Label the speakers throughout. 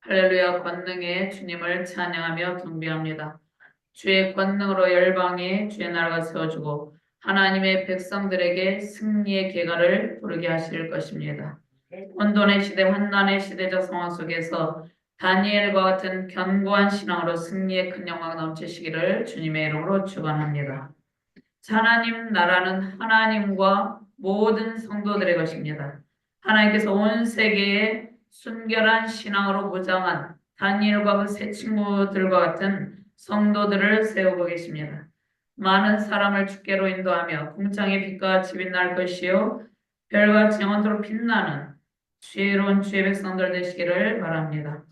Speaker 1: 할렐루야. 권능의 주님을 찬양하며 경배합니다. 주의 권능으로 열방에 주의 나라가 세워지고 하나님의 백성들에게 승리의 계가를 부르게 하실 것입니다. 혼돈의 시대, 환난의 시대적 상황 속에서 다니엘과 같은 견고한 신앙으로 승리의 큰 영광 넘치시기를 주님의 이름으로 축원합니다. 하나님 나라는 하나님과 모든 성도들의 것입니다. 하나님께서 온 세계에 순결한 신앙으로 무장한 다니엘과 그 세 친구들과 같은 성도들을 세우고 계십니다. 많은 사람을 주께로 인도하며 궁창의 빛과 같이 빛날 것이요 별같이 영원토록 빛나는 지혜로운 주의 백성들 되시기를 바랍니다.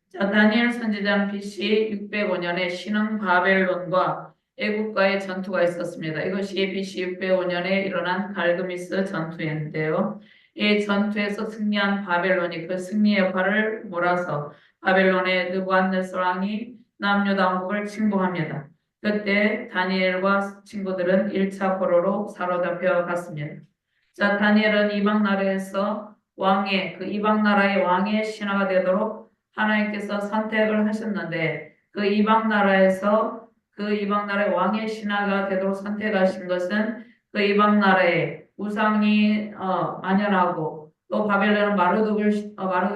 Speaker 1: 자, 다니엘 선지자는 BC 605년에 신흥 바벨론과 애국과의 전투가 있었습니다. 이것이 BC 605년에 일어난 갈그미스 전투인데요. 이 전투에서 승리한 바벨론이 그 승리 여파를 몰아서 바벨론의 느부갓네살 왕이 남유다왕국을 침공합니다. 그때 다니엘과 친구들은 1차 포로로 사로잡혀 갔습니다. 자, 다니엘은 이방 나라에서 그 이방 나라의 왕의 신하가 되도록 하나님께서 선택을 하셨는데 그 이방 나라의 왕의 신하가 되도록 선택하신 것은 그 이방 나라에 우상이 만연하고 또 바벨론은 마르둑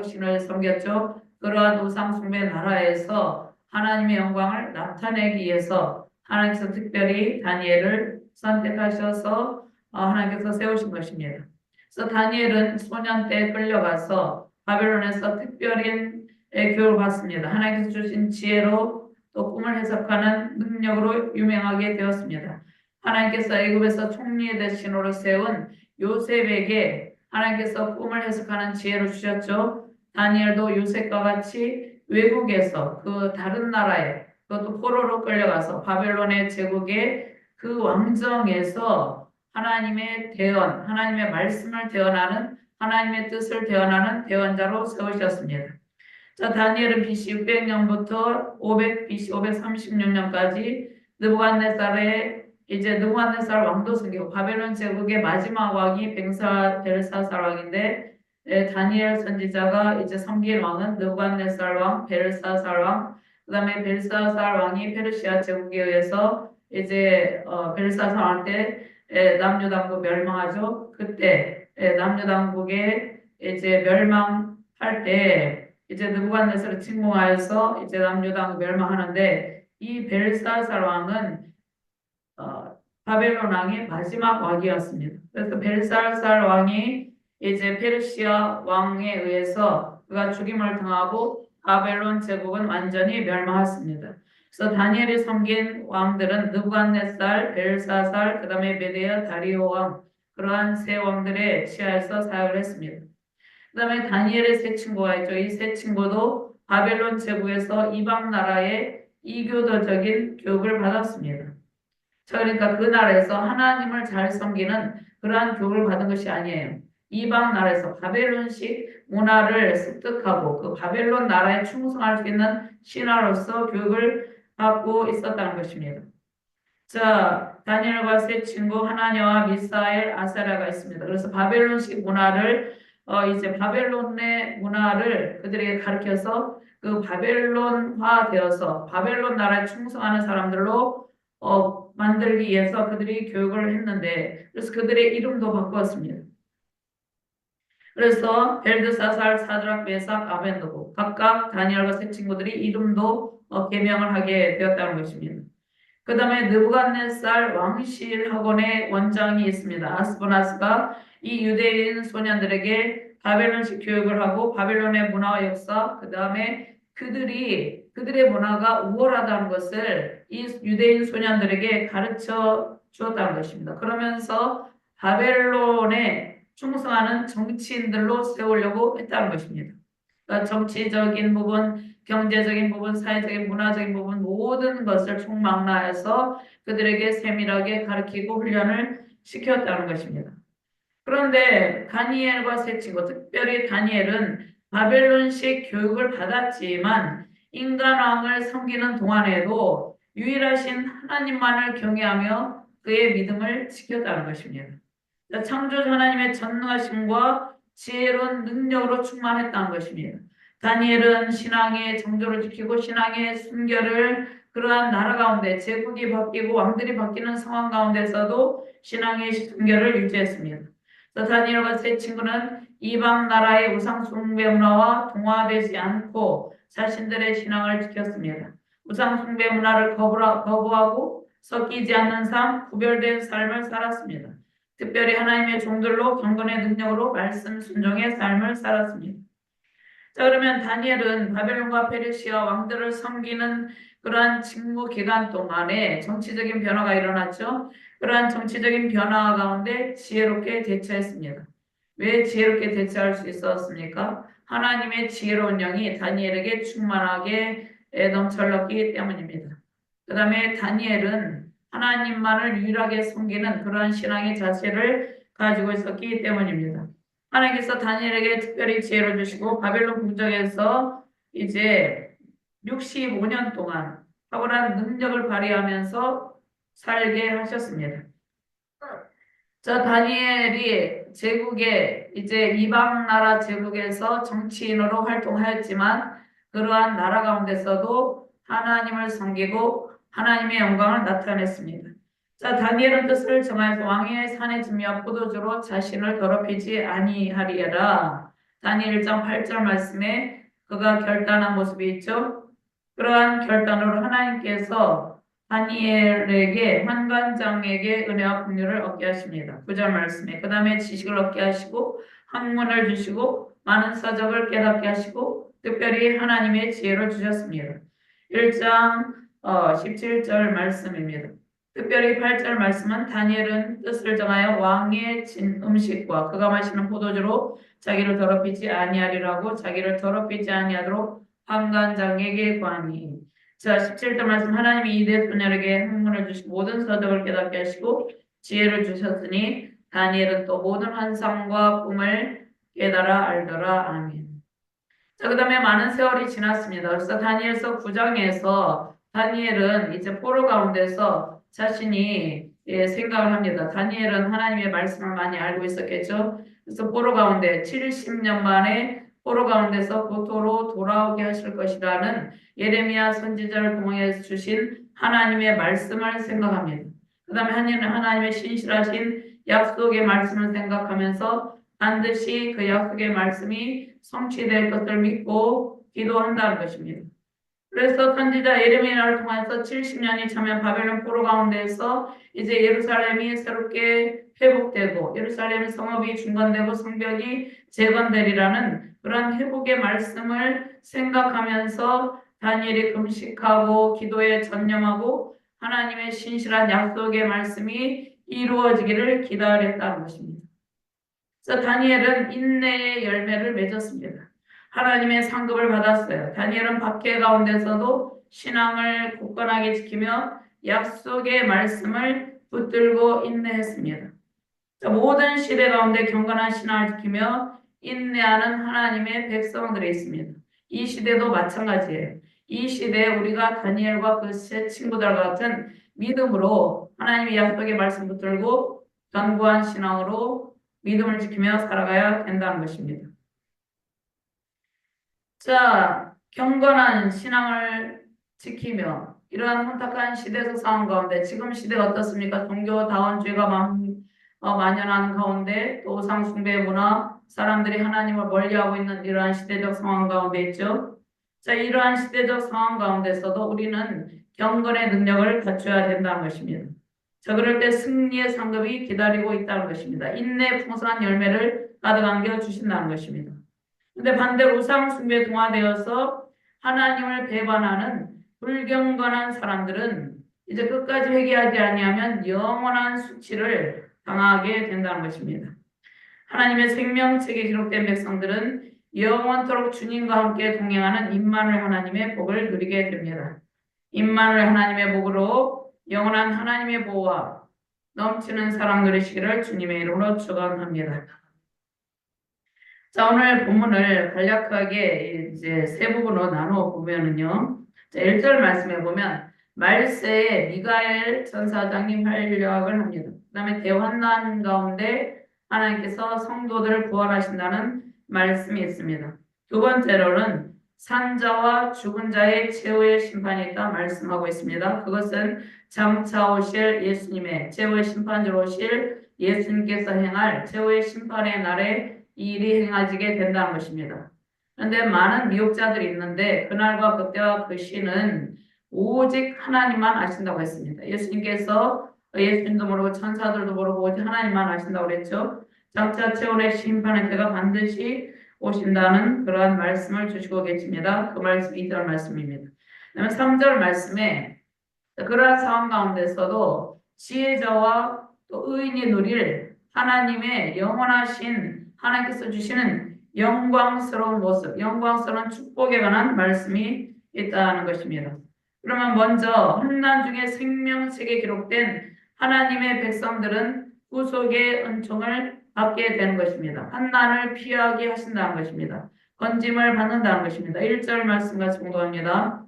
Speaker 1: 신을 섬겼죠. 그러한 우상 숭배 나라에서 하나님의 영광을 나타내기 위해서 하나님께서 특별히 다니엘을 선택하셔서 하나님께서 세우신 것입니다. 그래서 다니엘은 소년 때 끌려가서 바벨론에서 특별한 교육을 받습니다. 하나님께서 주신 지혜로 또 꿈을 해석하는 능력으로 유명하게 되었습니다. 하나님께서 애굽에서 총리의 대신으로 세운 요셉에게 하나님께서 꿈을 해석하는 지혜를 주셨죠. 다니엘도 요셉과 같이 외국에서 그 다른 나라에 그것도 포로로 끌려가서 바벨론의 제국의 그 왕정에서 하나님의 말씀을 대언하는 하나님의 뜻을 대언하는 대언자로 세우셨습니다. 자, 다니엘은 BC 600년부터 BC 536년까지 느부갓네살 왕도 섬기고 바벨론 제국의 마지막 왕이 벨사살 왕인데 다니엘 선지자가 이제 섬길 왕은 느부갓네살 왕, 벨사살 왕, 그다음에 벨사살 왕이 페르시아 제국에 의해서 이제 벨사살 왕 때 남유당국 멸망하죠. 그때 남유당국에 이제 멸망할 때 이제 느부갓네살을 침공하여서 이제 남유당 멸망하는데 이 벨사살 왕은 바벨론 왕의 마지막 왕이었습니다. 그래서 벨사살 왕이 이제 페르시아 왕에 의해서 그가 죽임을 당하고 바벨론 제국은 완전히 멸망했습니다. 그래서 다니엘이 섬긴 왕들은 느부갓네살, 벨사살, 그다음에 메데아 다리오 왕 그러한 세 왕들의 치하에서 사역을 했습니다. 그다음에 다니엘의 세 친구가 있죠. 이 세 친구도 바벨론 제국에서 이방 나라의 이교도적인 교육을 받았습니다. 자, 그러니까 그 나라에서 하나님을 잘 섬기는 그러한 교육을 받은 것이 아니에요. 이방 나라에서 바벨론식 문화를 습득하고 그 바벨론 나라에 충성할 수 있는 신하로서 교육을 받고 있었다는 것입니다. 자, 다니엘과 세 친구 하나냐와 미사엘, 아사랴가 있습니다. 그래서 바벨론식 문화를 이제 바벨론의 문화를 그들에게 가르쳐서 그 바벨론화 되어서 바벨론 나라에 충성하는 사람들로 만들기 위해서 그들이 교육을 했는데 그래서 그들의 이름도 바꾸었습니다. 그래서 벨드사살, 사드락, 메삭, 아벤노고 각각 다니엘과 세 친구들이 이름도 개명을 하게 되었다는 것입니다. 그 다음에 느부갓네살 왕실 학원의 원장이 있습니다. 아스보나스가 이 유대인 소년들에게 바벨론식 교육을 하고 바벨론의 문화와 역사, 그 다음에 그들의 문화가 우월하다는 것을 이 유대인 소년들에게 가르쳐 주었다는 것입니다. 그러면서 바벨론에 충성하는 정치인들로 세우려고 했다는 것입니다. 그러니까 정치적인 부분, 경제적인 부분, 사회적인, 문화적인 부분 모든 것을 총망라해서 그들에게 세밀하게 가르치고 훈련을 시켰다는 것입니다. 그런데 다니엘과 세 친구, 특별히 다니엘은 바벨론식 교육을 받았지만 인간왕을 섬기는 동안에도 유일하신 하나님만을 경외하며 그의 믿음을 지켰다는 것입니다. 창조주 하나님의 전능하심과 지혜로운 능력으로 충만했다는 것입니다. 다니엘은 신앙의 정도를 지키고 신앙의 순결을 그러한 나라 가운데 제국이 바뀌고 왕들이 바뀌는 상황 가운데서도 신앙의 순결을 유지했습니다. 그래서 다니엘과 세 친구는 이방 나라의 우상 숭배 문화와 동화되지 않고 자신들의 신앙을 지켰습니다. 우상 숭배 문화를 거부하고 섞이지 않는 삶, 구별된 삶을 살았습니다. 특별히 하나님의 종들로 경건의 능력으로 말씀 순종의 삶을 살았습니다. 자, 그러면 다니엘은 바벨론과 페르시아 왕들을 섬기는 그러한 직무 기간 동안에 정치적인 변화가 일어났죠. 그러한 정치적인 변화 가운데 지혜롭게 대처했습니다. 왜 지혜롭게 대처할 수 있었습니까? 하나님의 지혜로운 영이 다니엘에게 충만하게 넘쳐났기 때문입니다. 그 다음에 다니엘은 하나님만을 유일하게 섬기는 그러한 신앙의 자세를 가지고 있었기 때문입니다. 하나님께서 다니엘에게 특별히 지혜를 주시고 바벨론 궁정에서 이제 65년 동안 탁월한 능력을 발휘하면서 살게 하셨습니다. 저 다니엘이 제국에 이제 이방 나라 제국에서 정치인으로 활동하였지만 그러한 나라 가운데서도 하나님을 섬기고 하나님의 영광을 나타냈습니다. 자, 다니엘은 뜻을 정하여서 왕의 산의 진미와 포도주로 자신을 더럽히지 아니하리라. 다니엘 1장 8절 말씀에 그가 결단한 모습이 있죠. 그러한 결단으로 하나님께서 다니엘에게 환관장에게 은혜와 긍휼을 얻게 하십니다. 9절 말씀에 그 다음에 지식을 얻게 하시고 학문을 주시고 많은 서적을 깨닫게 하시고 특별히 하나님의 지혜를 주셨습니다. 1장 17절 말씀입니다. 특별히 8절 말씀은 다니엘은 뜻을 정하여 왕의 진 음식과 그가 마시는 포도주로 자기를 더럽히지 아니하리라고 자기를 더럽히지 아니하도록 환관장에게 구하니. 자, 17절 말씀 하나님이 이대 소녀에게 학문을 주시고 모든 서적을 깨닫게 하시고 지혜를 주셨으니 다니엘은 또 모든 환상과 꿈을 깨달아 알더라. 아멘. 자, 그 다음에 많은 세월이 지났습니다. 그래서 다니엘서 9장에서 다니엘은 이제 포로 가운데서 자신이 생각을 합니다. 다니엘은 하나님의 말씀을 많이 알고 있었겠죠. 그래서 포로 가운데 70년 만에 포로 가운데서 고토로 돌아오게 하실 것이라는 예레미야 선지자를 통해 주신 하나님의 말씀을 생각합니다. 그 다음에 하나님의 신실하신 약속의 말씀을 생각하면서 반드시 그 약속의 말씀이 성취될 것을 믿고 기도한다는 것입니다. 그래서 선지자 예레미야를 통해서 70년이 차면 바벨론 포로 가운데에서 이제 예루살렘이 새롭게 회복되고 예루살렘 성읍이 중건되고 성벽이 재건되리라는 그런 회복의 말씀을 생각하면서 다니엘이 금식하고 기도에 전념하고 하나님의 신실한 약속의 말씀이 이루어지기를 기다렸다는 것입니다. 그래서 다니엘은 인내의 열매를 맺었습니다. 하나님의 상급을 받았어요. 다니엘은 박해 가운데서도 신앙을 굳건하게 지키며 약속의 말씀을 붙들고 인내했습니다. 모든 시대 가운데 경건한 신앙을 지키며 인내하는 하나님의 백성들이 있습니다. 이 시대도 마찬가지예요. 이 시대에 우리가 다니엘과 그 세 친구들과 같은 믿음으로 하나님의 약속의 말씀 붙들고 견고한 신앙으로 믿음을 지키며 살아가야 된다는 것입니다. 자, 경건한 신앙을 지키며 이러한 혼탁한 시대적 상황 가운데 지금 시대가 어떻습니까? 종교다원주의가 만연한 가운데 또 우상숭배 문화, 사람들이 하나님을 멀리하고 있는 이러한 시대적 상황 가운데 있죠. 자, 이러한 시대적 상황 가운데서도 우리는 경건의 능력을 갖춰야 된다는 것입니다. 자, 그럴 때 승리의 상급이 기다리고 있다는 것입니다. 인내 풍성한 열매를 가득 안겨 주신다는 것입니다. 근데 반대로 우상 숭배에 동화되어서 하나님을 배반하는 불경건한 사람들은 이제 끝까지 회개하지 아니하면 영원한 수치를 당하게 된다는 것입니다. 하나님의 생명책에 기록된 백성들은 영원토록 주님과 함께 동행하는 임마누엘 하나님의 복을 누리게 됩니다. 임마누엘 하나님의 복으로 영원한 하나님의 보호와 넘치는 사랑 누리시기를 주님의 이름으로 축원합니다. 자, 오늘 본문을 간략하게 이제 세 부분으로 나누어 보면은요. 자, 1절 말씀해 보면 말세에 미가엘 천사장이 활약을 합니다. 그 다음에 대환난 가운데 하나님께서 성도들을 구원하신다는 말씀이 있습니다. 두 번째로는 산자와 죽은 자의 최후의 심판이 있다 말씀하고 있습니다. 그것은 장차 오실 예수님의 최후의 심판으로 오실 예수님께서 행할 최후의 심판의 날에 이 일이 행해지게 된다는 것입니다. 그런데 많은 미혹자들이 있는데 그날과 그때와 그 시는 오직 하나님만 아신다고 했습니다. 예수님도 모르고 천사들도 모르고 오직 하나님만 아신다고 그랬죠. 장차 최후의 심판의 때가 반드시 오신다는 그러한 말씀을 주시고 계십니다. 그 말씀이 2절 말씀입니다. 그다음에 3절 말씀에 그러한 상황 가운데서도 지혜자와 또 의인이 누릴 하나님의 영원하신 하나님께서 주시는 영광스러운 모습, 영광스러운 축복에 관한 말씀이 있다는 것입니다. 그러면 먼저 환난 중에 생명책에 기록된 하나님의 백성들은 구속의 은총을 받게 되는 것입니다. 환난을 피하게 하신다는 것입니다. 건짐을 받는다는 것입니다. 1절 말씀 같이 공부합니다.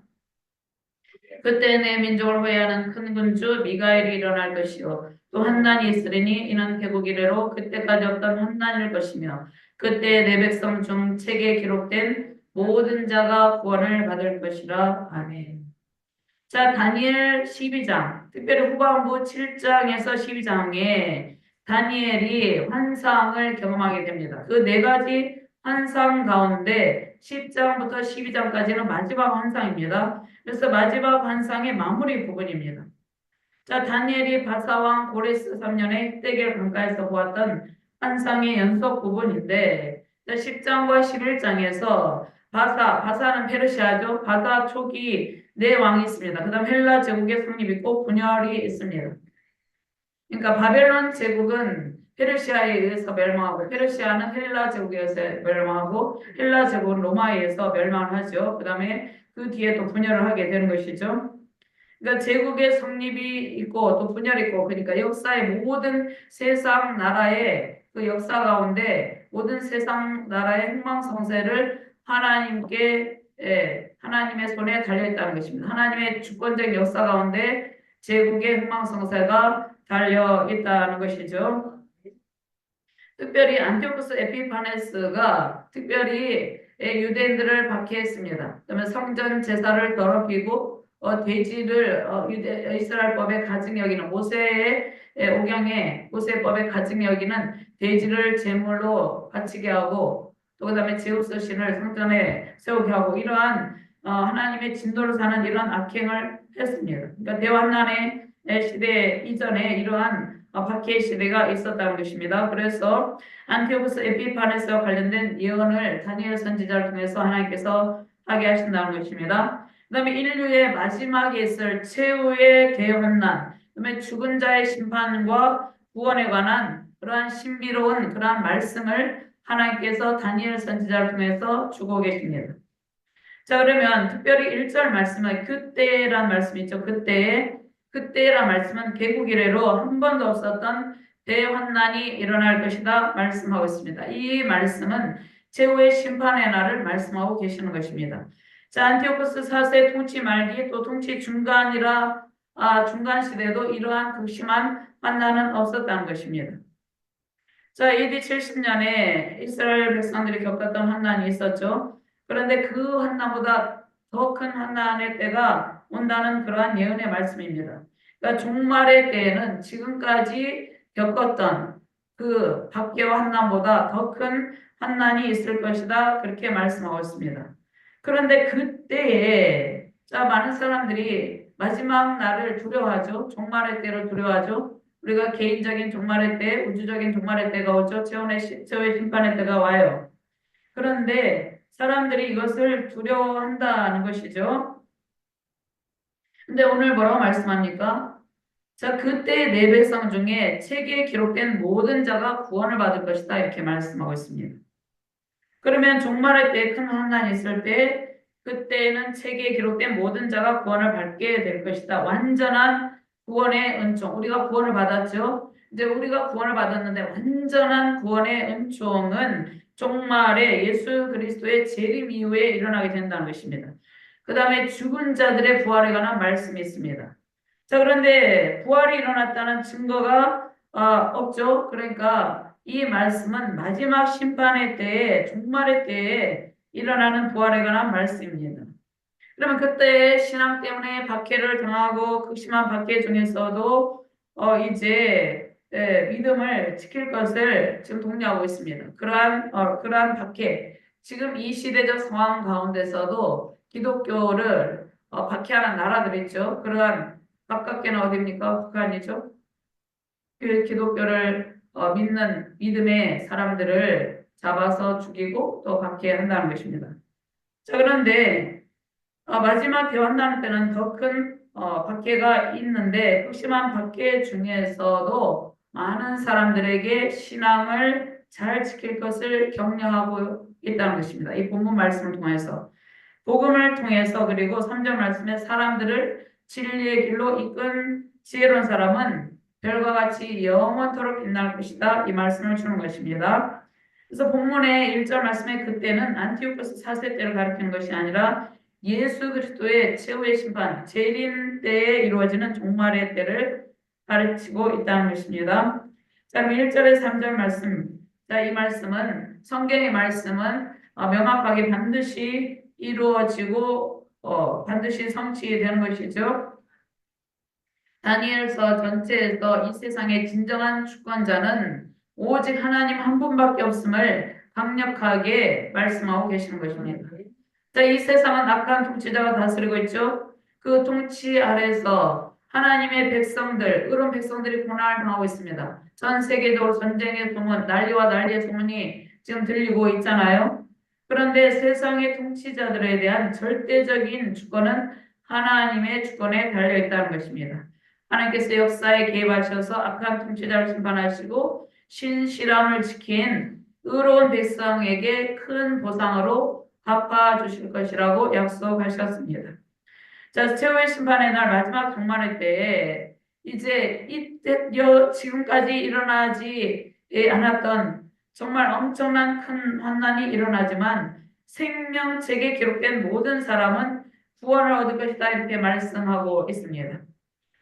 Speaker 1: 그때 내 민족을 회하는 큰 군주 미가엘이 일어날 것이요 또 환난이 있으리니 이는 개국 이래로 그때까지 없던 환난일 것이며 그때 내 백성 중 책에 기록된 모든 자가 구원을 받을 것이라. 아멘. 자, 다니엘 12장, 특별히 후반부 7장에서 12장에 다니엘이 환상을 경험하게 됩니다. 그 네 가지 환상 가운데 10장부터 12장까지는 마지막 환상입니다. 그래서 마지막 환상의 마무리 부분입니다. 자, 다니엘이 바사왕 고레스 3년에 흑대결 강가에서 보았던 환상의 연속 부분인데 10장과 11장에서 바사는 페르시아죠. 바사 초기 네 왕이 있습니다. 그 다음 헬라 제국의 성립이 있고 분열이 있습니다. 그러니까 바벨론 제국은 페르시아에 의해서 멸망하고 페르시아는 헬라 제국에 의해서 멸망하고 헬라 제국은 로마에 의해서 멸망을 하죠. 그 다음에 그 뒤에 또 분열을 하게 되는 것이죠. 그러니까 제국의 성립이 있고 또 분열이 있고 그러니까 역사의 모든 세상 나라의 그 역사 가운데 모든 세상 나라의 흥망성쇠를 하나님의 손에 달려 있다는 것입니다. 하나님의 주권적 역사 가운데 제국의 흥망성쇠가 달려 있다는 것이죠. 특별히 안티오쿠스 에피파네스가 특별히 유대인들을 박해했습니다. 그러면 성전 제사를 더럽히고 돼지를 이스라엘법에 가증 여기는 모세의 옥양에 모세법에 가증 여기는 돼지를 제물로 바치게 하고 또 그다음에 제우스 신을 성전에 세우게 하고 이러한 하나님의 진도를 사는 이런 악행을 했습니다. 그러니까 대환란의 시대 이전에 이러한 박해의 시대가 있었다는 것입니다. 그래서 안티오쿠스 에피파네스와 관련된 예언을 다니엘 선지자를 통해서 하나님께서 하게 하신다는 것입니다. 그 다음에 인류의 마지막에 있을 최후의 대환난, 그 다음에 죽은 자의 심판과 구원에 관한 그러한 신비로운 그러한 말씀을 하나님께서 다니엘 선지자를 통해서 주고 계십니다. 자, 그러면 특별히 1절 말씀은 그때란 말씀이 있죠. 그때란 말씀은 개국 이래로 한 번도 없었던 대환난이 일어날 것이다 말씀하고 있습니다. 이 말씀은 최후의 심판의 날을 말씀하고 계시는 것입니다. 자, 안티오코스 4세 통치 말기 또 통치 중간 시대에도 이러한 극심한 환난은 없었다는 것입니다. 자, AD 70년에 이스라엘 백성들이 겪었던 환난이 있었죠. 그런데 그 환난보다 더 큰 환난의 때가 온다는 그러한 예언의 말씀입니다. 그러니까 종말의 때에는 지금까지 겪었던 그 박해와 환난보다 더 큰 환난이 있을 것이다. 그렇게 말씀하고 있습니다. 그런데 그때에 많은 사람들이 마지막 날을 두려워하죠. 종말의 때를 두려워하죠. 우리가 개인적인 종말의 때, 우주적인 종말의 때가 오죠. 최후의 심판의 때가 와요. 그런데 사람들이 이것을 두려워한다는 것이죠. 근데 오늘 뭐라고 말씀합니까? 자, 그때 내 백성 중에 책에 기록된 모든 자가 구원을 받을 것이다. 이렇게 말씀하고 있습니다. 그러면 종말의 때 큰 환난이 있을 때 그때는 책에 기록된 모든 자가 구원을 받게 될 것이다. 완전한 구원의 은총. 우리가 구원을 받았죠. 이제 우리가 구원을 받았는데 완전한 구원의 은총은 종말에 예수 그리스도의 재림 이후에 일어나게 된다는 것입니다. 그 다음에 죽은 자들의 부활에 관한 말씀이 있습니다. 자, 그런데 부활이 일어났다는 증거가 없죠. 그러니까 이 말씀은 마지막 심판의 때에 종말의 때에 일어나는 부활에 관한 말씀입니다. 그러면 그때 신앙 때문에 박해를 당하고 극심한 박해 중에서도 이제 믿음을 지킬 것을 지금 독려하고 있습니다. 그러한 박해, 지금 이 시대적 상황 가운데서도 기독교를 박해하는 나라들 있죠. 그러한 가깝게는 어디입니까? 북한이죠. 그 기독교를 믿는 믿음의 사람들을 잡아서 죽이고 또 박해한다는 것입니다. 자, 그런데 마지막 대환란 때는 더 큰 박해가 있는데 극심한 박해 중에서도 많은 사람들에게 신앙을 잘 지킬 것을 격려하고 있다는 것입니다. 이 본문 말씀을 통해서 복음을 통해서 그리고 3절 말씀에 사람들을 진리의 길로 이끈 지혜로운 사람은 별과 같이 영원토록 빛날 것이다. 이 말씀을 주는 것입니다. 그래서 본문의 1절 말씀에 그때는 안티오코스 4세 때를 가리키는 것이 아니라 예수 그리스도의 최후의 심판, 재림 때에 이루어지는 종말의 때를 가르치고 있다는 것입니다. 자, 1절에 3절 말씀. 자, 이 말씀은 성경의 말씀은 명확하게 반드시 이루어지고 반드시 성취되는 것이죠. 다니엘서 전체에서 이 세상의 진정한 주권자는 오직 하나님 한 분밖에 없음을 강력하게 말씀하고 계시는 것입니다. 자, 이 세상은 악한 통치자가 다스리고 있죠. 그 통치 아래서 하나님의 백성들, 의로운 백성들이 고난을 당하고 있습니다. 전 세계적으로 전쟁의 소문, 난리와 난리의 소문이 지금 들리고 있잖아요. 그런데 세상의 통치자들에 대한 절대적인 주권은 하나님의 주권에 달려 있다는 것입니다. 하나님께서 역사에 개입하셔서 악한 통치자를 심판하시고 신실함을 지킨 의로운 백성에게 큰 보상으로 갚아주실 것이라고 약속하셨습니다. 자, 최후의 심판의 날 마지막 종말의 때에 이제 지금까지 일어나지 않았던 정말 엄청난 큰 환난이 일어나지만 생명책에 기록된 모든 사람은 구원을 얻을 것이다 이렇게 말씀하고 있습니다.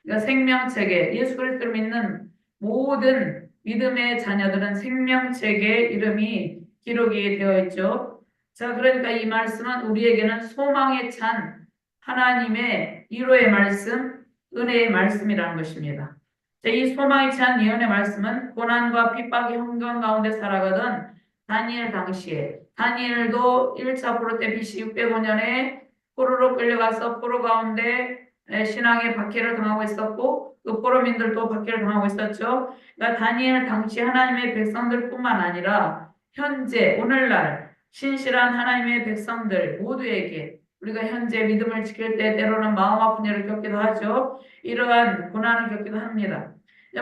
Speaker 1: 그러니까 생명책에 예수 그리스도를 믿는 모든 믿음의 자녀들은 생명책에 이름이 기록이 되어 있죠. 자, 그러니까 이 말씀은 우리에게는 소망에 찬 하나님의 위로의 말씀, 은혜의 말씀이라는 것입니다. 자, 이 소망에 찬 예언의 말씀은 고난과 핍박의 환경 가운데 살아가던 다니엘 당시에 다니엘도 1차 포로 때 BC 605년에 포로로 끌려가서 포로 가운데 신앙의 박해를 당하고 있었고 그 포로민들도 박해를 당하고 있었죠. 그러니까 다니엘 당시 하나님의 백성들뿐만 아니라 현재 오늘날 신실한 하나님의 백성들 모두에게 우리가 현재 믿음을 지킬 때 때로는 마음 아픈 일을 겪기도 하죠. 이러한 고난을 겪기도 합니다.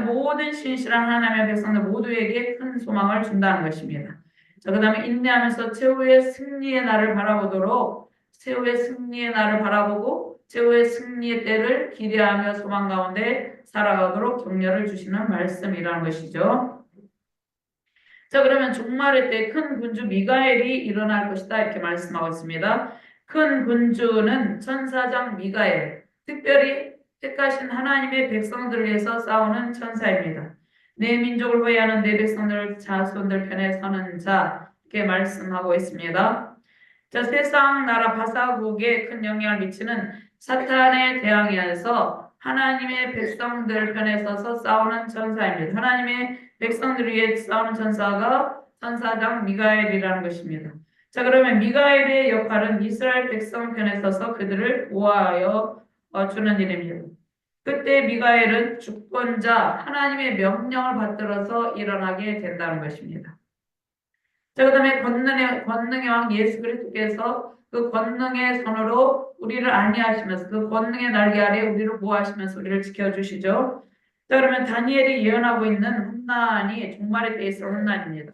Speaker 1: 모든 신실한 하나님의 백성들 모두에게 큰 소망을 준다는 것입니다. 자, 그 다음에 인내하면서 최후의 승리의 날을 바라보도록 최후의 승리의 날을 바라보고 최후의 승리의 때를 기대하며 소망 가운데 살아가도록 격려를 주시는 말씀이라는 것이죠. 자, 그러면 종말의 때 큰 군주 미가엘이 일어날 것이다 이렇게 말씀하고 있습니다. 큰 군주는 천사장 미가엘, 특별히 택하신 하나님의 백성들을 위해서 싸우는 천사입니다. 내 민족을 회하는 내 백성들 자손들 편에 서는 자 이렇게 말씀하고 있습니다. 자, 세상 나라 바사국에 큰 영향을 미치는 사탄에 대항하여서 하나님의 백성들 편에 서서 싸우는 천사입니다. 하나님의 백성들을 위해 싸우는 천사가 천사장 미가엘이라는 것입니다. 자, 그러면 미가엘의 역할은 이스라엘 백성 편에 서서 그들을 보호하여 주는 일입니다. 그때 미가엘은 주권자 하나님의 명령을 받들어서 일어나게 된다는 것입니다. 자, 그 다음에 권능의 왕 예수 그리스도께서 그 권능의 손으로 우리를 안위하시면서 그 권능의 날개 아래 우리를 보호하시면서 우리를 지켜주시죠. 자, 그러면 다니엘이 예언하고 있는 환난이 종말의 때에 있을 환난입니다.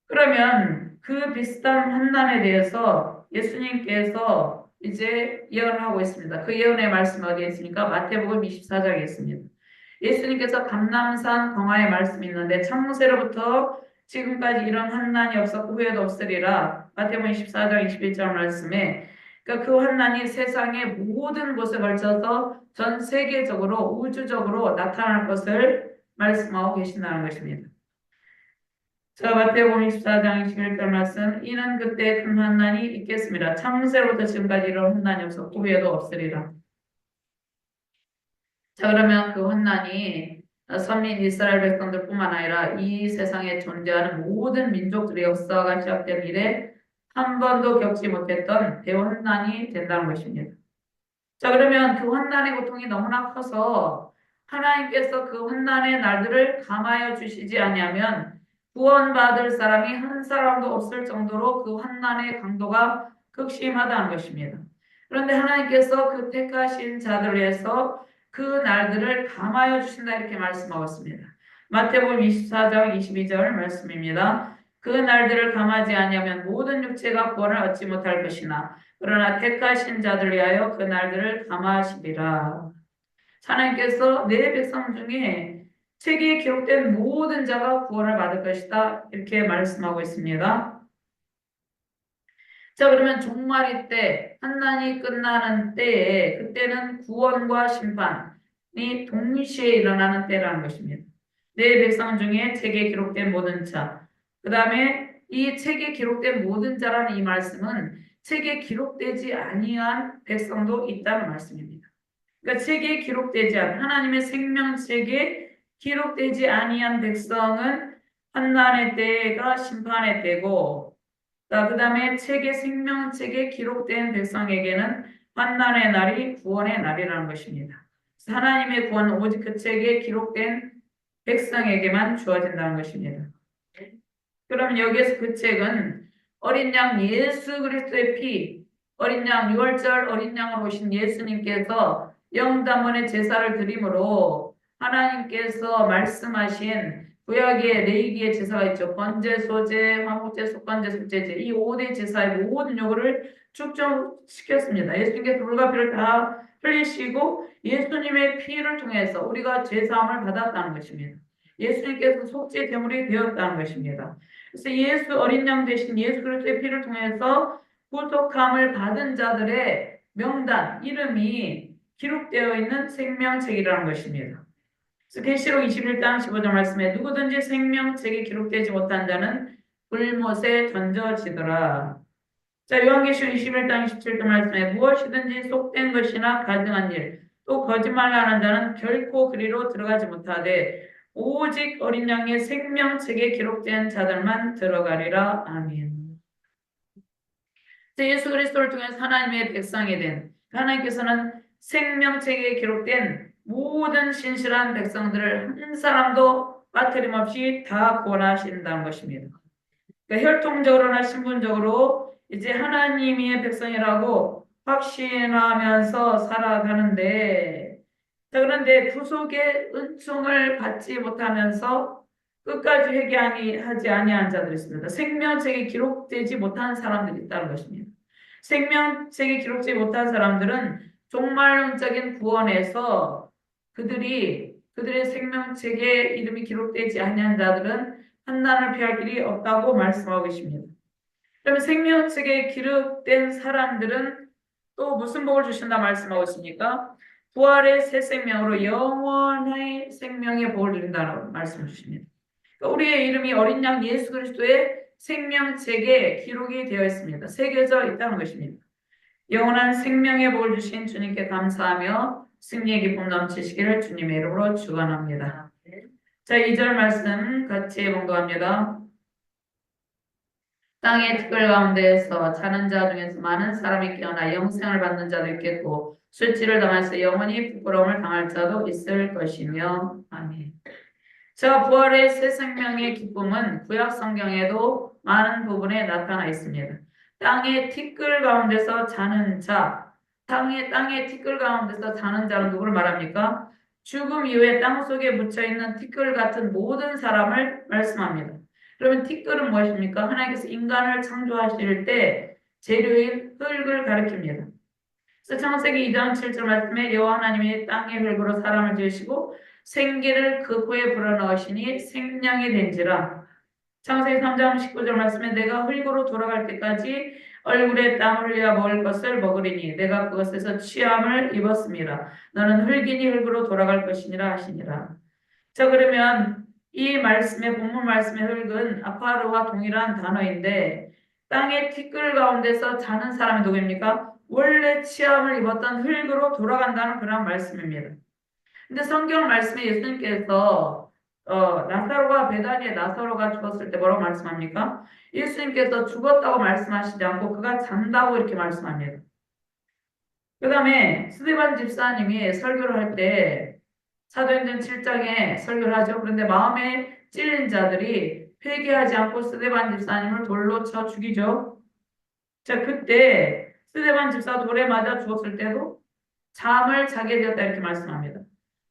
Speaker 1: 그러면 그 비슷한 환난에 대해서 예수님께서 이제 예언을 하고 있습니다. 그 예언의 말씀이 어디에 있습니까? 마태복음 24장에 있습니다. 예수님께서 감람산 광화의 말씀이 있는데 창세로부터 지금까지 이런 환난이 없었고 후에도 없으리라. 마태복음 24장 21절 말씀에 그러니까 그 환난이 세상의 모든 곳에 걸쳐서 전 세계적으로 우주적으로 나타날 것을 말씀하고 계신다는 것입니다. 자, 마태복음 24장 21절 말씀. 이는 그때 큰 환난이 있겠습니다. 창세로부터 지금까지 이런 환난이 없었고 후에도 없으리라. 자, 그러면 그 환난이 선민 이스라엘 백성들뿐만 아니라 이 세상에 존재하는 모든 민족들의 역사가 시작된 이래 한 번도 겪지 못했던 대환난이 된다는 것입니다. 자, 그러면 그 환난의 고통이 너무나 커서 하나님께서 그 환난의 날들을 감하여 주시지 아니하면 구원받을 사람이 한 사람도 없을 정도로 그 환난의 강도가 극심하다는 것입니다. 그런데 하나님께서 그 택하신 자들을 위해서 그 날들을 감하여 주신다 이렇게 말씀하고 있습니다. 마태복음 24장 22절 말씀입니다. 그 날들을 감하지 아니하면 모든 육체가 구원을 얻지 못할 것이나 그러나 택하신 자들 위하여 그 날들을 감하시리라. 하나님께서 내 백성 중에 책에 기록된 모든 자가 구원을 받을 것이다 이렇게 말씀하고 있습니다. 자, 그러면 종말이 때 환난이 끝나는 때에 그때는 구원과 심판이 동시에 일어나는 때라는 것입니다. 내 백성 중에 책에 기록된 모든 자. 그 다음에 이 책에 기록된 모든 자라는 이 말씀은 책에 기록되지 아니한 백성도 있다는 말씀입니다. 그러니까 책에 기록되지 않은 하나님의 생명책에 기록되지 아니한 백성은 환난의 때가 심판의 때고 자, 그다음에 책의 생명책에 기록된 백성에게는 환난의 날이 구원의 날이라는 것입니다. 하나님의 구원은 오직 그 책에 기록된 백성에게만 주어진다는 것입니다. 그러면 여기에서 그 책은 어린 양 예수 그리스도의 피, 어린 양 6월절 어린 양으로 오신 예수님께서 영단번의 제사를 드림으로 하나님께서 말씀하신 구약의 레위기의 제사가 있죠. 번제, 소제, 화목제, 속건제, 속제제 이 5대 제사의 모든 요구를 축적시켰습니다. 예수님께서 물과 피를 다 흘리시고 예수님의 피를 통해서 우리가 제사함을 받았다는 것입니다. 예수님께서 속죄 제물이 되었다는 것입니다. 그래서 예수 어린 양 대신 예수 그리스도의 피를 통해서 구속함을 받은 자들의 명단, 이름이 기록되어 있는 생명책이라는 것입니다. 그래서 계시록 21장 15절 말씀에 누구든지 생명책에 기록되지 못한 자는 불못에 던져지더라. 자, 요한계시록 21장 27절 말씀에 무엇이든지 속된 것이나 가증한 일, 또 거짓말하는 자는 결코 그리로 들어가지 못하되 오직 어린 양의 생명책에 기록된 자들만 들어가리라. 아멘. 예수 그리스도를 통해서 하나님의 백성이 된 하나님께서는 생명책에 기록된 모든 신실한 백성들을 한 사람도 빠트림없이 다 구원하신다는 것입니다. 그러니까 혈통적으로나 신분적으로 이제 하나님의 백성이라고 확신하면서 살아가는데 자, 그런데 구속의 은총을 받지 못하면서 끝까지 회개하지 아니한 자들이 있습니다. 생명책에 기록되지 못한 사람들이 있다는 것입니다. 생명책에 기록되지 못한 사람들은 종말론적인 구원에서 그들의 생명책에 이름이 기록되지 아니한 자들은 환난을 피할 길이 없다고 말씀하고 계십니다. 그러면 생명책에 기록된 사람들은 또 무슨 복을 주신다 말씀하고 있습니까? 부활의 새 생명으로 영원의 생명의 복을 누린다고 말씀을 주십니다. 그러니까 우리의 이름이 어린 양 예수 그리스도의 생명책에 기록이 되어 있습니다. 새겨져 있다는 것입니다. 영원한 생명의 복을 주신 주님께 감사하며 승리의 기쁨 넘치시기를 주님의 이름으로 축원합니다. 자, 2절 말씀 같이 봉독합니다. 땅의 티끌 가운데에서 자는 자 중에서 많은 사람이 깨어나 영생을 받는 자도 있겠고 술취를 당해서 영원히 부끄러움을 당할 자도 있을 것이며 아멘. 자, 부활의 새 생명의 기쁨은 구약 성경에도 많은 부분에 나타나 있습니다. 땅의 티끌 가운데서 자는 자, 땅의 티끌 가운데서 자는 자는 누구를 말합니까? 죽음 이후에 땅 속에 묻혀 있는 티끌 같은 모든 사람을 말씀합니다. 그러면 티끌은 무엇입니까? 하나님께서 인간을 창조하실 때 재료인 흙을 가리킵니다. 그래서 창세기 2장 7절 말씀에 여호와 하나님이 땅의 흙으로 사람을 지으시고 생기를 그 코에 불어넣으시니 생명이 된지라. 창세기 3장 19절 말씀에 내가 흙으로 돌아갈 때까지 얼굴에 땀을 흘려 먹을 것을 먹으리니 내가 그것에서 취함을 입었습니다. 너는 흙이니 흙으로 돌아갈 것이니라 하시니라. 자, 그러면 이 말씀의 본문 말씀의 흙은 아파르와 동일한 단어인데 땅의 티끌 가운데서 자는 사람이 누구입니까? 원래 취함을 입었던 흙으로 돌아간다는 그런 말씀입니다. 근데 성경 말씀에 예수님께서 나사로가 베다니에 나사로가 죽었을 때 뭐라고 말씀합니까? 예수님께서 죽었다고 말씀하시지 않고 그가 잔다고 이렇게 말씀합니다. 그 다음에 스데반 집사님이 설교를 할 때 사도행전 7장에 설교를 하죠. 그런데 마음에 찔린 자들이 회개하지 않고 스데반 집사님을 돌로 쳐 죽이죠. 자, 그때 스데반 집사 돌에 맞아 죽었을 때도 잠을 자게 되었다 이렇게 말씀합니다.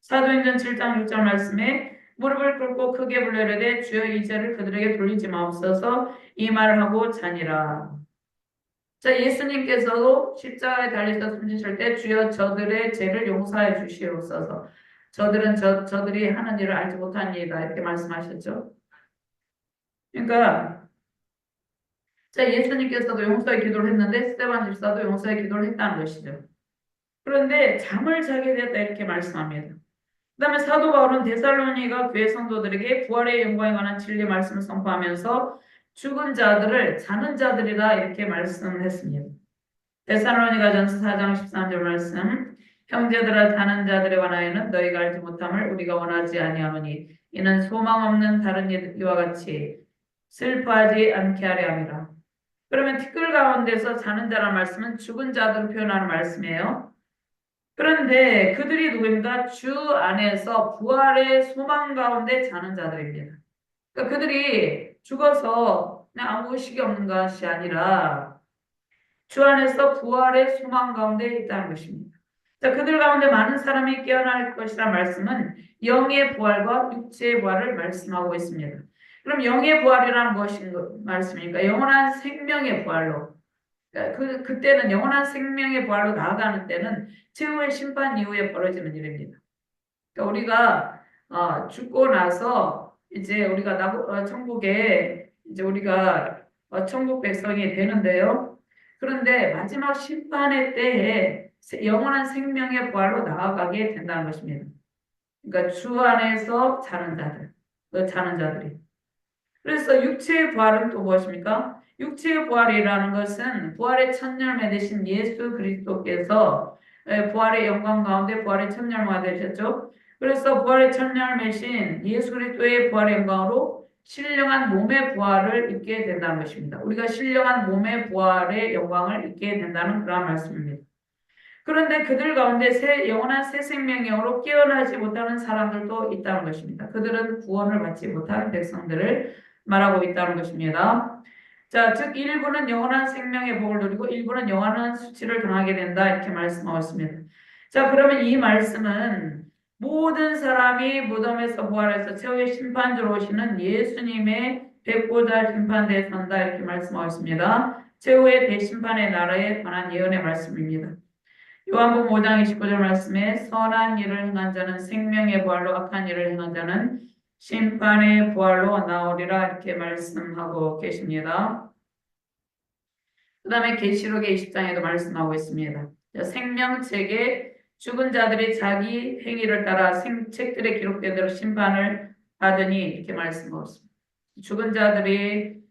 Speaker 1: 사도행전 7장 6절 말씀에 무릎을 꿇고 크게 불러 이르되 주여 이 죄를 그들에게 돌리지 마옵소서 이 말을 하고 자니라. 자, 예수님께서도 십자가에 달리셔 숨지실 때 주여 저들의 죄를 용서해 주시옵소서. 저들이 하는 일을 알지 못하니이다 이렇게 말씀하셨죠. 그러니까 자, 예수님께서도 용서의 기도를 했는데 스데반 집사도 용서의 기도를 했다는 것이죠. 그런데 잠을 자게 되었다 이렇게 말씀합니다. 그다음에 사도 바울은 데살로니가 교회 성도들에게 부활의 영광에 관한 진리 말씀을 선포하면서 죽은 자들을 자는 자들이다 이렇게 말씀했습니다. 데살로니가전서 4장 13절 말씀 형제들아 자는 자들에 관하여는 너희가 알지 못함을 우리가 원하지 아니하노니 이는 소망 없는 다른 이와 같이 슬퍼하지 않게 하려 함이라. 그러면 티끌 가운데서 자는 자란 말씀은 죽은 자들을 표현하는 말씀이에요. 그런데 그들이 누구입니까? 주 안에서 부활의 소망 가운데 자는 자들입니다. 그러니까 그들이 죽어서 그냥 아무 의식이 없는 것이 아니라 주 안에서 부활의 소망 가운데 있다는 것입니다. 자, 그들 가운데 많은 사람이 깨어날 것이란 말씀은 영의 부활과 육체의 부활을 말씀하고 있습니다. 그럼 영의 부활이란 무엇인 말씀입니까? 영원한 생명의 부활로. 그러니까 그때는 영원한 생명의 부활로 나아가는 때는 최후의 심판 이후에 벌어지는 일입니다. 그러니까 우리가 죽고 나서 이제 우리가 천국에 이제 우리가 천국 백성이 되는데요. 그런데 마지막 심판의 때에 영원한 생명의 부활로 나아가게 된다는 것입니다. 그러니까 주 안에서 자는 자들, 그 자는 자들이. 그래서 육체의 부활은 또 무엇입니까? 육체의 부활이라는 것은 부활의 첫 열매 되신 예수 그리스도께서 부활의 영광 가운데 부활의 첫 열매가 되셨죠. 그래서 부활의 첫 열매신 예수 그리스도의 부활의 영광으로 신령한 몸의 부활을 입게 된다는 것입니다. 우리가 신령한 몸의 부활의 영광을 입게 된다는 그런 말씀입니다. 그런데 그들 가운데 영원한 새 생명으로 깨어나지 못하는 사람들도 있다는 것입니다. 그들은 구원을 받지 못한 백성들을 말하고 있다는 것입니다. 자, 즉 일부는 영원한 생명의 복을 누리고 일부는 영원한 수치를 당하게 된다 이렇게 말씀하고 있습니다. 자, 그러면 이 말씀은 모든 사람이 무덤에서 부활해서 최후의 심판주로 오시는 예수님의 백보자 심판대에 선다 이렇게 말씀하고 있습니다. 최후의 대심판의 나라에 관한 예언의 말씀입니다. 요한복음 5장 29절 말씀에 선한 일을 행한 자는 생명의 부활로 악한 일을 행한 자는 심판의 부활로 나오리라 이렇게 말씀하고 계십니다. 그 다음에 계시록의 20장에도 말씀하고 있습니다. 생명책에 죽은 자들이 자기 행위를 따라 책들에 기록된 대로 심판을 받으니 이렇게 말씀하고 있습니다. 죽은 자들이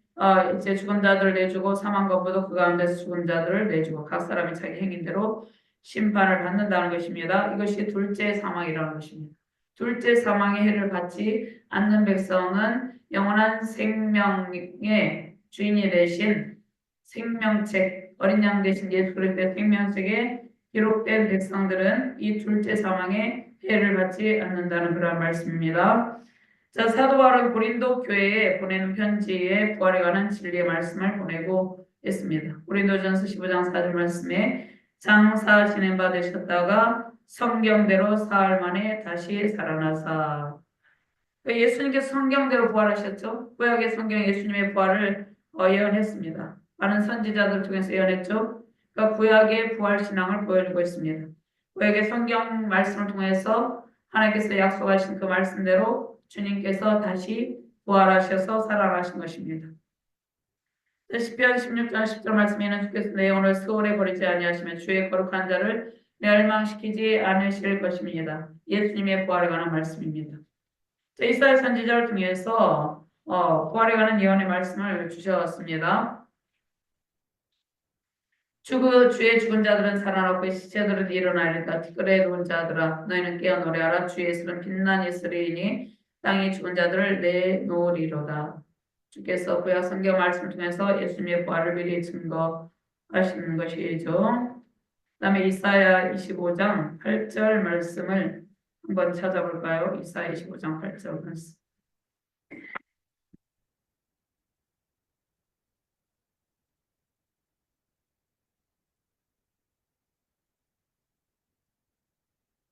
Speaker 1: 이제 죽은 자들을 내주고 사망과 무도 그 가운데서 죽은 자들을 내주고 각 사람이 자기 행위대로 심판을 받는다는 것입니다. 이것이 둘째 사망이라는 것입니다. 둘째 사망의 해를 받지 않는 백성은 영원한 생명의 주인이 되신 생명책, 어린 양 대신 예수 그리스도의 생명책에 기록된 백성들은 이 둘째 사망의 해를 받지 않는다는 그런 말씀입니다. 자, 사도 바울은 고린도 교회에 보내는 편지에 부활에 관한 진리의 말씀을 보내고 있습니다. 고린도전서 15장 4절 말씀에 장사 지낸 바 되셨다가 성경대로 사흘 만에 다시 살아나사. 예수님께서 성경대로 부활하셨죠. 구약의 성경 예수님의 부활을 예언했습니다. 많은 선지자들 중에서 예언했죠. 그러니까 구약의 부활 신앙을 보여주고 있습니다. 구약의 성경 말씀을 통해서 하나님께서 약속하신 그 말씀대로 주님께서 다시 부활하셔서 살아나신 것입니다. 시편 16장 10절 말씀에는 주께서 내 영혼을 수월에 버리지 아니하시며 주의 거룩한 자를 멸망시키지 않으실 것입니다. 예수님의 부활에 관한 말씀입니다. 이사야 선지자를 통해서 부활에 관한 예언의 말씀을 주셨습니다. 주의 죽은 자들은 살아났고 시체들은 일어나리다. 티끌에 누운 자들아 너희는 깨어 노래하라. 주의 예수는 빛난 예수리이니 땅이 죽은 자들을 내놓으리로다. 주께서 구약 성경 말씀을 통해서 예수님의 부활을 미리 증거하시는 것이죠. 그다음에 이사야 25장 8절 말씀을 한번 찾아볼까요? 이사야 25장 8절 말씀.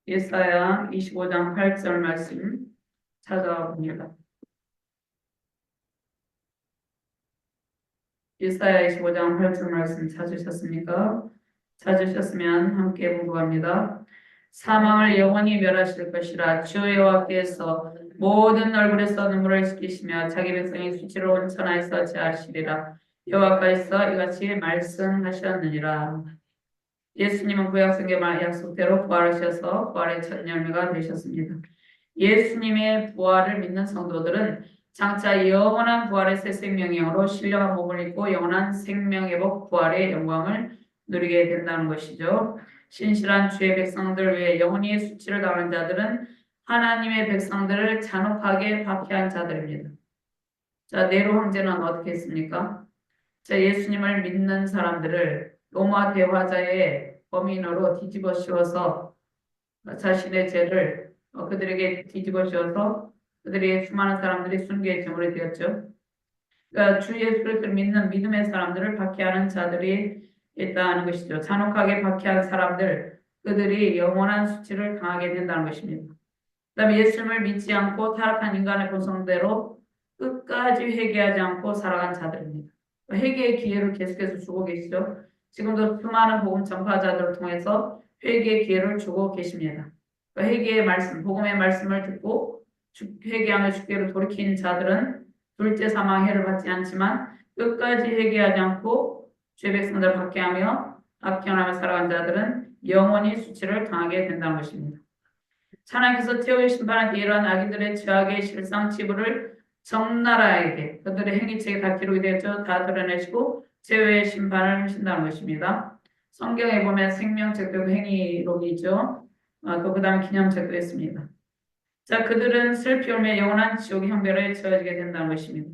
Speaker 1: 이사야 25장 8절 말씀 찾아봅니다. 이사야 25장 8절 말씀 찾으셨습니까? 찾으셨으면 함께 공부합니다. 사망을 영원히 멸하실 것이라 주 여호와께서 모든 얼굴에서 눈물을 씻기시며 자기 백성의 수치로 온천하에서 제하시리라. 여호와께서 이같이 말씀하셨느니라. 예수님은 구약성경 약속대로 부활하셔서 부활의 첫 열매가 되셨습니다. 예수님의 부활을 믿는 성도들은 장차 영원한 부활의 새 생명의 영으로 신령한 몸을 입고 영원한 생명회복 부활의 영광을 누리게 된다는 것이죠. 신실한 주의 백성들 외에 영원히 수치를 당한 자들은 하나님의 백성들을 잔혹하게 박해한 자들입니다. 자, 네로 황제는 어떻게 했습니까? 자, 예수님을 믿는 사람들을 로마 대화자의 범인으로 뒤집어 씌워서 자신의 죄를 그들에게 뒤집어 씌워서 그들에게 수많은 사람들이 순교의 제물이 되었죠. 그러니까 주 예수를 믿는 믿음의 사람들을 박해하는 자들이 있다는 것이죠. 잔혹하게 박해한 사람들, 그들이 영원한 수치를 당하게 된다는 것입니다. 그다음에 예수님을 믿지 않고 타락한 인간의 본성대로 끝까지 회개하지 않고 살아간 자들입니다. 회개의 기회를 계속해서 주고 계시죠. 지금도 수많은 복음 전파자들을 통해서 회개의 기회를 주고 계십니다. 회개의 말씀, 복음의 말씀을 듣고 회개하며 주께로 돌이킨 자들은 둘째 사망 해를 받지 않지만 끝까지 회개하지 않고 죄 백성들을 박해하며 악행하며 살아간 자들은 영원히 수치를 당하게 된다는 것입니다. 하나님께서 태호의 심판한 이러한 악인들의 죄악의 실상 치부를 적나라하게 그들의 행위책에 다 기록이 되었죠. 다 드러내시고 최후의 심판을 하신다는 것입니다. 성경에 보면 생명책도 행위록이죠. 또 그다음 기념책도 있습니다. 자, 그들은 슬피 울며 영원한 지옥의 형벌에 처해지게 된다는 것입니다.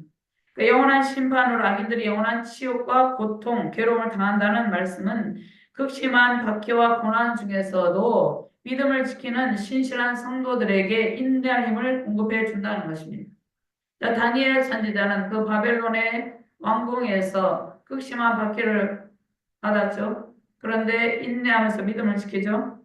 Speaker 1: 그 영원한 심판으로 악인들이 영원한 치욕과 고통, 괴로움을 당한다는 말씀은 극심한 박해와 고난 중에서도 믿음을 지키는 신실한 성도들에게 인내할 힘을 공급해 준다는 것입니다. 자, 다니엘 선지자는 그 바벨론의 왕궁에서 극심한 박해를 받았죠. 그런데 인내하면서 믿음을 지키죠.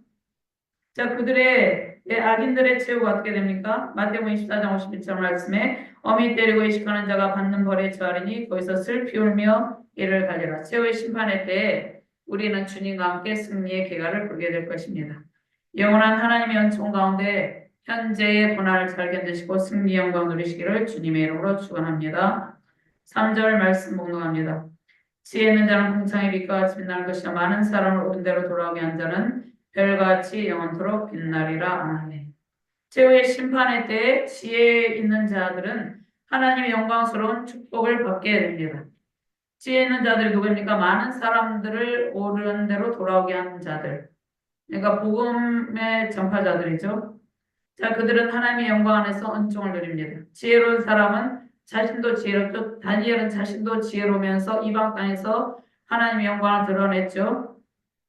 Speaker 1: 자, 그들의 악인들의 최후가 어떻게 됩니까? 마태복음 24장 51절 말씀에 어미 때리고 이식하는 자가 받는 벌에 처하리니 거기서 슬피 울며 이를 갈리라. 최후의 심판의 때에 우리는 주님과 함께 승리의 계가를 보게 될 것입니다. 영원한 하나님의 은총 가운데 현재의 고난을 잘 견디시고 승리 영광 누리시기를 주님의 이름으로 축원합니다. 3절 말씀 봉독합니다. 지혜 있는 자는 궁창의 빛과 같이 빛나는 것이요 많은 사람을 옳은 대로 돌아오게 한 자는 별같이 영원토록 빛나리라. 아멘. 최후의 심판의 때에 지혜 있는 자들은 하나님의 영광스러운 축복을 받게 됩니다. 지혜 있는 자들이 누구입니까? 많은 사람들을 옳은 대로 돌아오게 하는 자들. 그러니까 복음의 전파자들이죠. 자, 그들은 하나님의 영광 안에서 은총을 누립니다. 지혜로운 사람은 자신도 지혜롭죠. 다니엘은 자신도 지혜로우면서 이방 땅에서 하나님의 영광을 드러냈죠.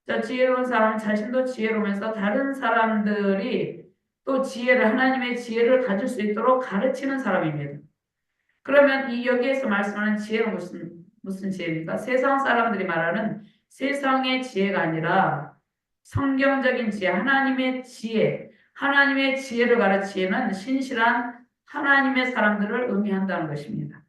Speaker 1: 자, 지혜로운 사람은 자신도 지혜로우면서 다른 사람들이 또 하나님의 지혜를 가질 수 있도록 가르치는 사람입니다. 그러면 이 여기에서 말씀하는 지혜는 무슨 지혜입니까? 세상 사람들이 말하는 세상의 지혜가 아니라 성경적인 지혜, 하나님의 지혜, 하나님의 지혜를 가르치는 신실한 하나님의 사람들을 의미한다는 것입니다.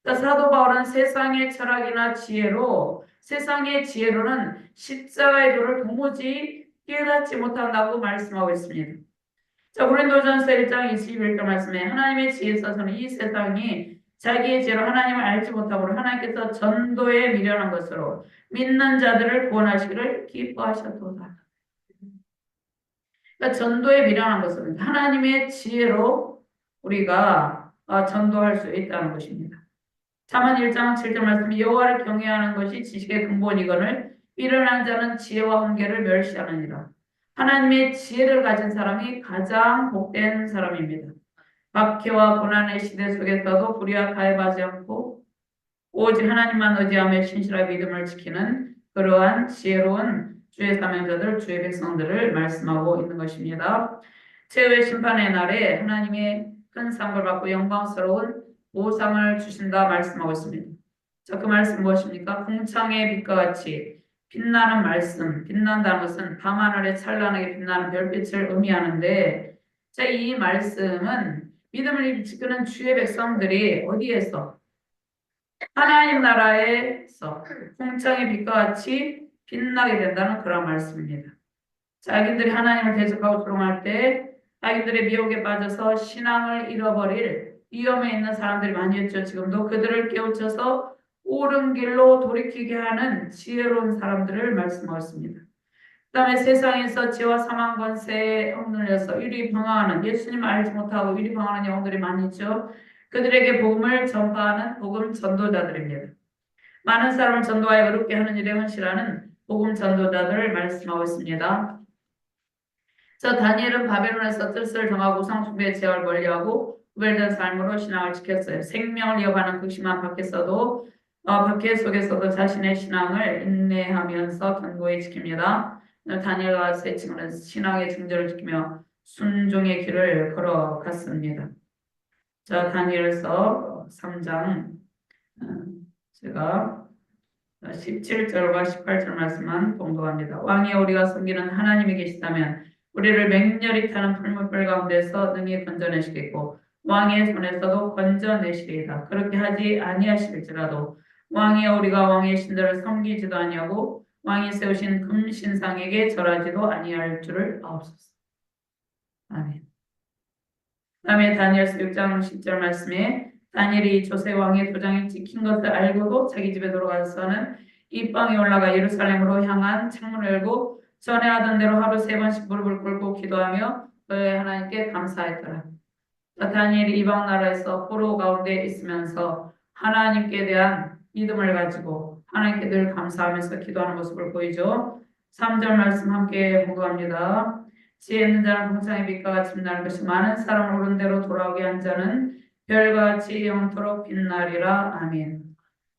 Speaker 1: 그러니까 사도 바울은 세상의 철학이나 지혜로 세상의 지혜로는 십자가의 도를 도무지 깨닫지 못한다고 말씀하고 있습니다. 자, 고린도전서 1장 21절 말씀에 하나님의 지혜에 있어서는 이 세상이 자기의 죄로 하나님을 알지 못하므로 하나님께서 전도에 미련한 것으로 믿는 자들을 구원하시기를 기뻐하셨도다. 그러니까 전도에 미련한 것은 하나님의 지혜로 우리가 전도할 수 있다는 것입니다. 잠언 1장 7절 말씀이 여호와를 경외하는 것이 지식의 근본이거늘 미련한 자는 지혜와 훈계를 멸시하느니라. 하나님의 지혜를 가진 사람이 가장 복된 사람입니다. 박해와 고난의 시대 속에서도 불의와 가해하지 않고 오직 하나님만 의지하며 신실한 믿음을 지키는 그러한 지혜로운 주의 사명자들, 주의 백성들을 말씀하고 있는 것입니다. 최후의 심판의 날에 하나님의 큰 상을 받고 영광스러운 보상을 주신다 말씀하고 있습니다. 자, 그 말씀 무엇입니까? 궁창의 빛과 같이 빛나는 말씀, 빛난다는 것은 밤하늘에 찬란하게 빛나는 별빛을 의미하는데, 자, 이 말씀은 믿음을 이끄는 주의 백성들이 어디에서? 하나님 나라에서 궁창의 빛과 같이 빛나게 된다는 그런 말씀입니다. 자기들이 하나님을 대적하고 조롱할 때 자기들의 미혹에 빠져서 신앙을 잃어버릴 위험에 있는 사람들이 많이 있죠. 지금도 그들을 깨우쳐서 옳은 길로 돌이키게 하는 지혜로운 사람들을 말씀하셨습니다. 그다음에 세상에서 죄와 사망 권세에 억눌려서 이리 방황하는 예수님을 알지 못하고 이리 방황하는 영혼들이 많이 있죠. 그들에게 복음을 전파하는 복음 전도자들입니다. 많은 사람을 전도하여 의롭게 하는 일에 헌신하는 복음 전도자들을 말씀하고 있습니다. 저 다니엘은 바벨론에서 뜻을 정하고 우상 숭배의 제약을 멀리하고 구별된 삶으로 신앙을 지켰어요. 생명을 이어가는 극심한 박해 속에서도 자신의 신앙을 인내하면서 견고히 지킵니다. 다니엘과 같이 친구는 신앙의 중절을 지키며 순종의 길을 걸어갔습니다. 자, 다니엘서 3장 제가 17절과 18절 말씀만 봉독합니다. 왕이 우리가 섬기는 하나님이 계시다면 우리를 맹렬히 타는 풀무불 가운데서 능히 건져내시겠고 왕의 손에서도 건져내시리이다. 그렇게 하지 아니하실지라도 왕이 우리가 왕의 신들을 섬기지도 아니하고 왕이 세우신 금신상에게 절하지도 아니할 줄을 아옵소서. 아멘. 다음에 다니엘서 6장 10절 말씀에 다니엘이 조세 왕의 도장이 찍힌 것을 알고도 자기 집에 돌아가서는 입방에 올라가 예루살렘으로 향한 창문을 열고 전에 하던 대로 하루 3번씩 무릎을 꿇고 기도하며 그의 하나님께 감사했더라. 다니엘이 이방 나라에서 포로 가운데 있으면서 하나님께 대한 믿음을 가지고 하나님께 늘 감사하면서 기도하는 모습을 보이죠. 3절 말씀 함께 공부합니다. 지혜 있는 자는 궁창의 빛과 같이 빛나는 것이 많은 사람을 옳은 대로 돌아오게 한 자는 별과 같이 영토록 빛나리라. 아멘.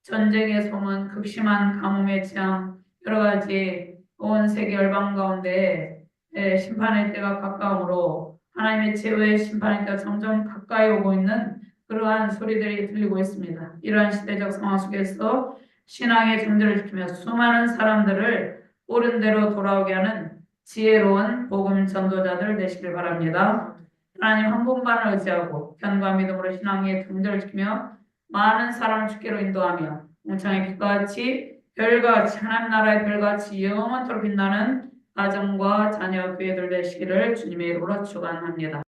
Speaker 1: 전쟁의 소문, 극심한 가뭄의 재앙, 여러 가지 온 세계 열방 가운데 심판의 때가 가까우므로 하나님의 최후의 심판의 때가 점점 가까이 오고 있는 그러한 소리들이 들리고 있습니다. 이러한 시대적 상황 속에서 신앙의 존재를 지키며 수많은 사람들을 옳은 대로 돌아오게 하는 지혜로운 복음 전도자들 되시길 바랍니다. 하나님 한 분만을 의지하고 견고한 믿음으로 신앙의 존재를 지키며 많은 사람을 주께로 인도하며 웅창의 빛과 같이 별과 같이 하나님 나라의 별과 같이 영원토록 빛나는 가정과 자녀 교회들 되시기를 주님의 이름으로 축원합니다.